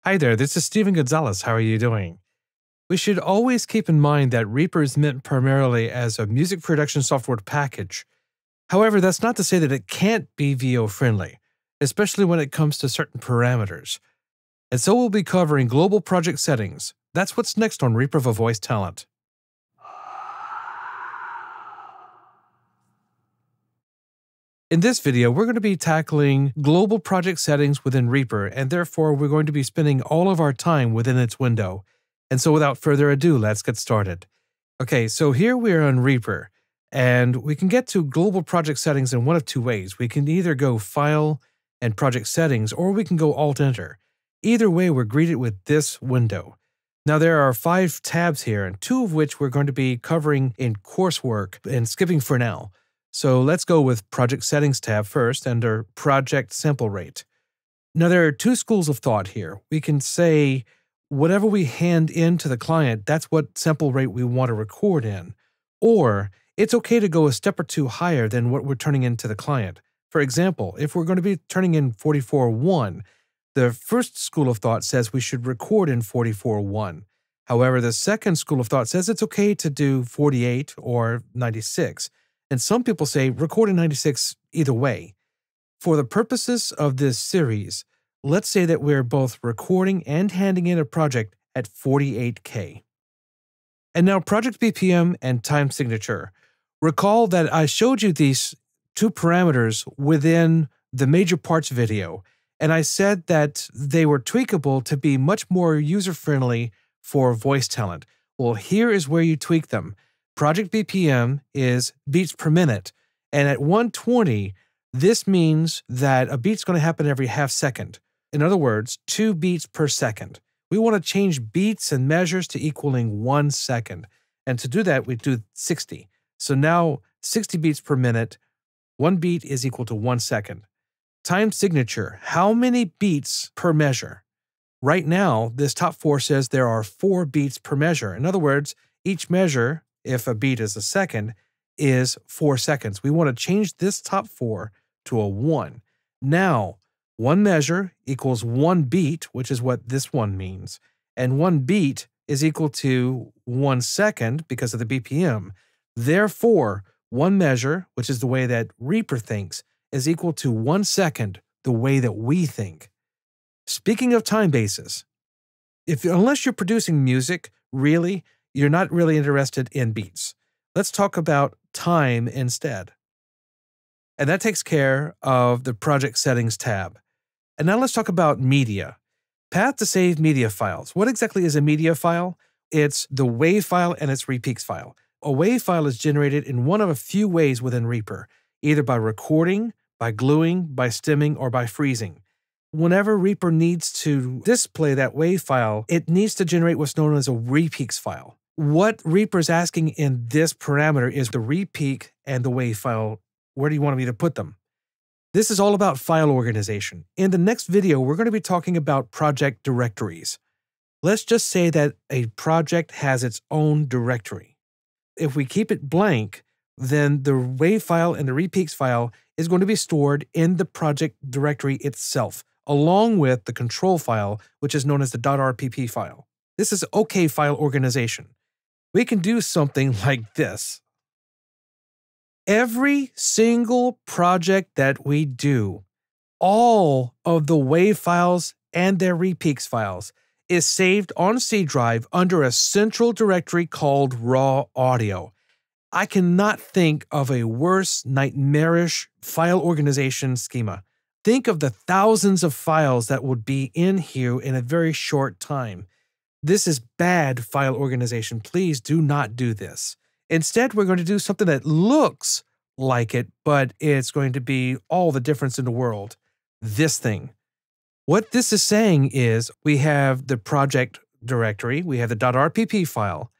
Hi there, this is Steven Gonzalez. How are you doing? We should always keep in mind that Reaper is meant primarily as a music production software package. However, that's not to say that it can't be VO friendly, especially when it comes to certain parameters. And so we'll be covering global project settings. That's what's next on Reaper for Voice Talent. In this video, we're going to be tackling global project settings within Reaper, and therefore we're going to be spending all of our time within its window. And so without further ado, let's get started. Okay, so here we are on Reaper, and we can get to global project settings in one of two ways. We can either go File and Project Settings, or we can go Alt-Enter. Either way, we're greeted with this window. Now there are 5 tabs here, and 2 of which we're going to be covering in coursework and skipping for now. So let's go with Project Settings tab first under Project Sample Rate. Now there are 2 schools of thought here. We can say whatever we hand in to the client, that's what sample rate we want to record in. Or it's okay to go a step or 2 higher than what we're turning in to the client. For example, if we're going to be turning in 44.1, the first school of thought says we should record in 44.1. However, the second school of thought says it's okay to do 48 or 96. And some people say record in 96 either way. For the purposes of this series, let's say that we're both recording and handing in a project at 48K. And now project BPM and time signature. Recall that I showed you these 2 parameters within the major parts video, and I said that they were tweakable to be much more user-friendly for voice talent. Well, here is where you tweak them. Project BPM is beats per minute, and at 120, this means that a beat's going to happen every half second. In other words, 2 beats per second. We want to change beats and measures to equaling 1 second. And to do that, we do 60. So now 60 beats per minute, 1 beat is equal to 1 second. Time signature, how many beats per measure? Right now, this top 4 says there are 4 beats per measure. In other words, each measure, if a beat is a second, is 4 seconds. We want to change this top 4 to a 1. Now, 1 measure equals 1 beat, which is what this one means. And 1 beat is equal to 1 second because of the BPM. Therefore, 1 measure, which is the way that Reaper thinks, is equal to 1 second the way that we think. Speaking of time bases, unless you're producing music, really, you're not really interested in beats. Let's talk about time instead. And that takes care of the Project Settings tab. And now let's talk about media. Path to save media files. What exactly is a media file? It's the WAV file and its repeats file. A WAV file is generated in one of a few ways within Reaper, either by recording, by gluing, by stemming, or by freezing. Whenever Reaper needs to display that WAV file, it needs to generate what's known as a repeats file. What Reaper is asking in this parameter is the repeat and the WAV file. Where do you want me to put them? This is all about file organization. In the next video, we're going to be talking about project directories. Let's just say that a project has its own directory. If we keep it blank, then the WAV file and the repeats file is going to be stored in the project directory itself, along with the control file, which is known as the .rpp file. This is OK file organization. We can do something like this. Every single project that we do, all of the WAV files and their repeats files is saved on C drive under a central directory called raw audio. I cannot think of a worse nightmarish file organization schema. Think of the thousands of files that would be in here in a very short time. This is bad file organization. Please do not do this. Instead, we're going to do something that looks like it, but it's going to be all the difference in the world. This thing. What this is saying is we have the project directory, we have the .rpp file,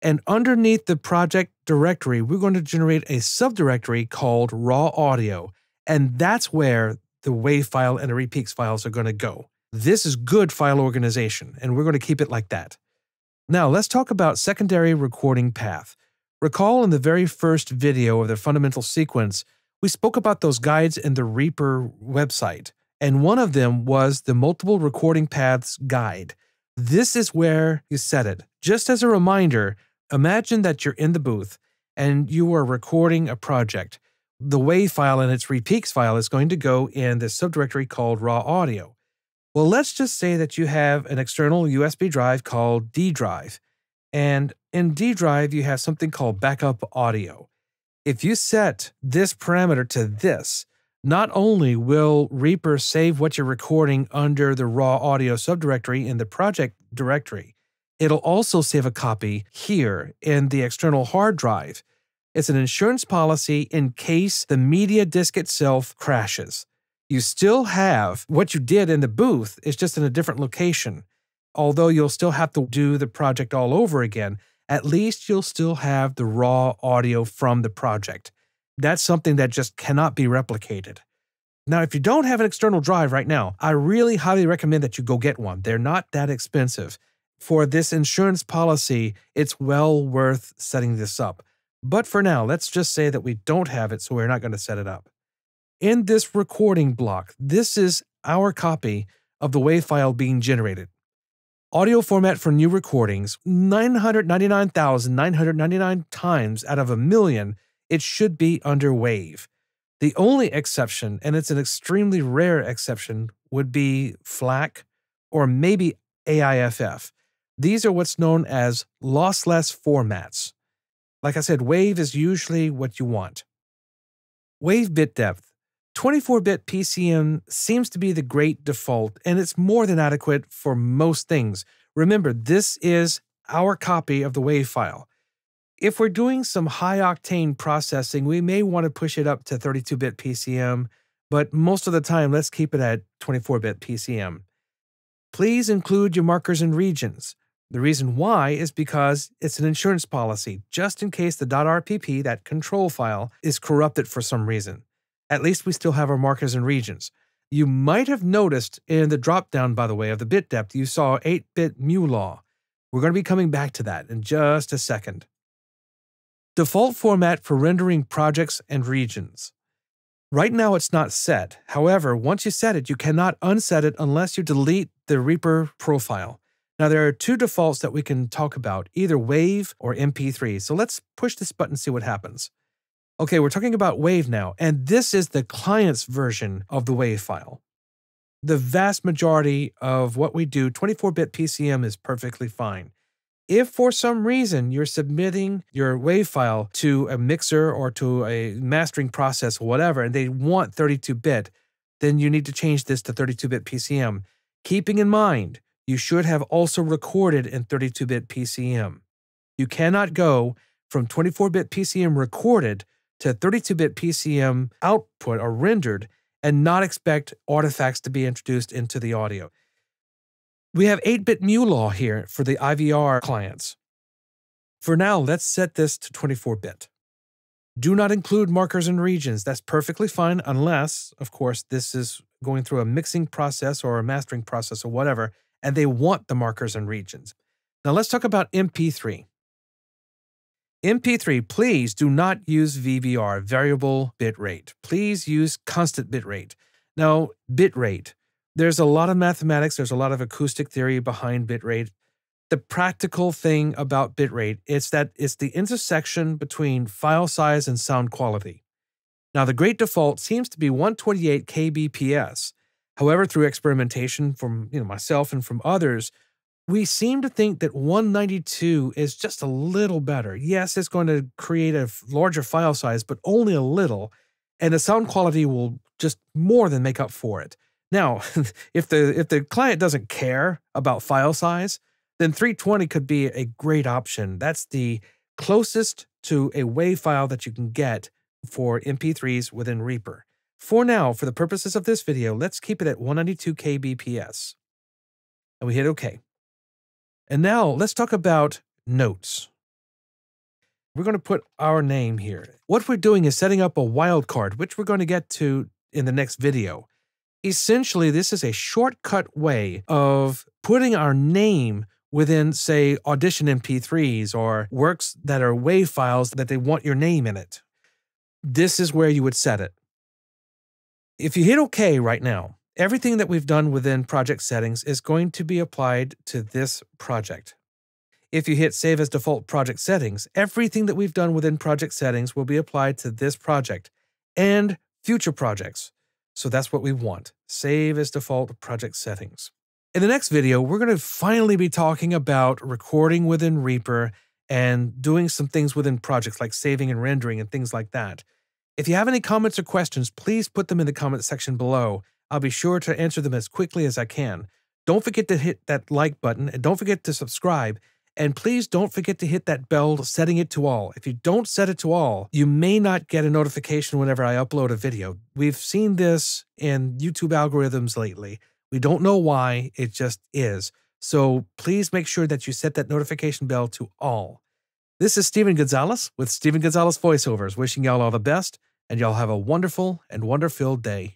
and underneath the project directory, we're going to generate a subdirectory called raw audio, and that's where the WAV file and the repeats files are going to go. This is good file organization, and we're going to keep it like that. Now, let's talk about secondary recording path. Recall in the very first video of the fundamental sequence, we spoke about those guides in the Reaper website, and one of them was the Multiple Recording Paths Guide. This is where you set it. Just as a reminder, imagine that you're in the booth and you are recording a project. The WAV file and its repeats file is going to go in the subdirectory called raw audio. Well, let's just say that you have an external USB drive called D drive. And in D drive, you have something called backup audio. If you set this parameter to this, not only will Reaper save what you're recording under the raw audio subdirectory in the project directory, it'll also save a copy here in the external hard drive. It's an insurance policy in case the media disk itself crashes. You still have what you did in the booth, it's just in a different location. Although you'll still have to do the project all over again, at least you'll still have the raw audio from the project. That's something that just cannot be replicated. Now, if you don't have an external drive right now, I really highly recommend that you go get one. They're not that expensive. For this insurance policy, it's well worth setting this up. But for now, let's just say that we don't have it, so we're not going to set it up. In this recording block, this is our copy of the WAV file being generated. Audio format for new recordings, 999,999 times out of 1,000,000, it should be under WAV. The only exception, and it's an extremely rare exception, would be FLAC or maybe AIFF. These are what's known as lossless formats. Like I said, WAV is usually what you want. WAV bit depth. 24-bit PCM seems to be the great default, and it's more than adequate for most things. Remember, this is our copy of the WAV file. If we're doing some high-octane processing, we may want to push it up to 32-bit PCM, but most of the time, let's keep it at 24-bit PCM. Please include your markers and regions. The reason why is because it's an insurance policy, just in case the .rpp, that control file, is corrupted for some reason. At least we still have our markers and regions. You might have noticed in the dropdown, by the way, of the bit depth, you saw 8-bit MuLaw. We're going to be coming back to that in just a second. Default format for rendering projects and regions. Right now it's not set. However, once you set it, you cannot unset it unless you delete the Reaper profile. Now there are two defaults that we can talk about, either WAV or MP3. So let's push this button and see what happens. Okay, we're talking about WAV now, and this is the client's version of the WAV file. The vast majority of what we do, 24-bit PCM is perfectly fine. If for some reason you're submitting your WAV file to a mixer or to a mastering process or whatever, and they want 32-bit, then you need to change this to 32-bit PCM. Keeping in mind, you should have also recorded in 32-bit PCM. You cannot go from 24-bit PCM recorded to 32-bit PCM output or rendered and not expect artifacts to be introduced into the audio. We have 8-bit MuLaw here for the IVR clients. For now, let's set this to 24-bit. Do not include markers and regions. That's perfectly fine unless, of course, this is going through a mixing process or a mastering process or whatever, and they want the markers and regions. Now let's talk about MP3. MP3, please do not use VBR, variable bit rate. Please use constant bit rate. Now, bit rate. There's a lot of mathematics, there's a lot of acoustic theory behind bit rate. The practical thing about bit rate is that it's the intersection between file size and sound quality. Now, the great default seems to be 128 kbps. However, through experimentation from myself and from others, we seem to think that 192 is just a little better. Yes, it's going to create a larger file size, but only a little, and the sound quality will just more than make up for it. Now, if the client doesn't care about file size, then 320 could be a great option. That's the closest to a WAV file that you can get for MP3s within Reaper. For now, for the purposes of this video, let's keep it at 192 kbps. And we hit OK. And now let's talk about notes. We're going to put our name here. What we're doing is setting up a wildcard, which we're going to get to in the next video. Essentially, this is a shortcut way of putting our name within, say, Audition MP3s or works that are WAV files that they want your name in it. This is where you would set it. If you hit OK right now, Everything that we've done within project settings is going to be applied to this project. If you hit Save as Default Project Settings, everything that we've done within project settings will be applied to this project and future projects. So that's what we want. Save as Default Project Settings. In the next video, we're going to finally be talking about recording within Reaper and doing some things within projects like saving and rendering and things like that. If you have any comments or questions, please put them in the comment section below. I'll be sure to answer them as quickly as I can. Don't forget to hit that like button and don't forget to subscribe. And please don't forget to hit that bell, setting it to all. If you don't set it to all, you may not get a notification whenever I upload a video. We've seen this in YouTube algorithms lately. We don't know why, it just is. So please make sure that you set that notification bell to all. This is Steven Gonzalez with Steven Gonzalez Voiceovers, wishing y'all all the best, and y'all have a wonderful and wonder-filled day.